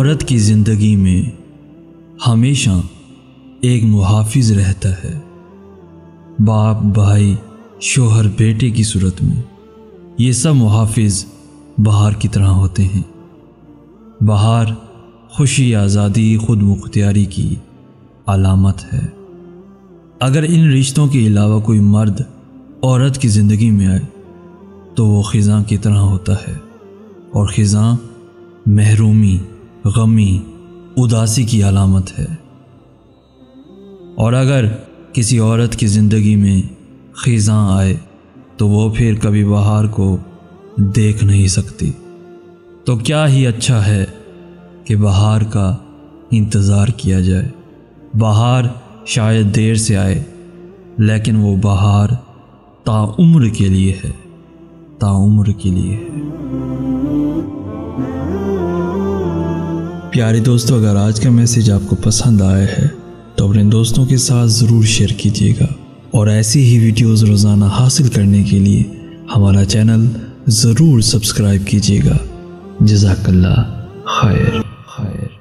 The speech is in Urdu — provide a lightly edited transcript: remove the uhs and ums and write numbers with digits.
عورت کی زندگی میں ہمیشہ ایک محافظ رہتا ہے، باپ، بھائی، شوہر، بیٹے کی صورت میں۔ یہ سب محافظ بہار کی طرح ہوتے ہیں۔ بہار خوشی، آزادی، خود مختاری کی علامت ہے۔ اگر ان رشتوں کے علاوہ کوئی مرد عورت کی زندگی میں آئے تو وہ خزاں کی طرح ہوتا ہے، اور خزاں محرومی، غمی، اداسی کی علامت ہے۔ اور اگر کسی عورت کی زندگی میں خزاں آئے تو وہ پھر کبھی بہار کو دیکھ نہیں سکتی۔ تو کیا ہی اچھا ہے کہ بہار کا انتظار کیا جائے۔ بہار شاید دیر سے آئے، لیکن وہ بہار تعمر کے لیے ہے، تعمر کے لیے ہے۔ پیارے دوستو، اگر آج کا میسیج آپ کو پسند آیا ہے تو اپنے دوستوں کے ساتھ ضرور شیئر کیجیے گا، اور ایسی ہی ویڈیوز روزانہ حاصل کرنے کے لیے ہمارا چینل ضرور سبسکرائب کیجیے گا۔ جزاک اللہ خیر۔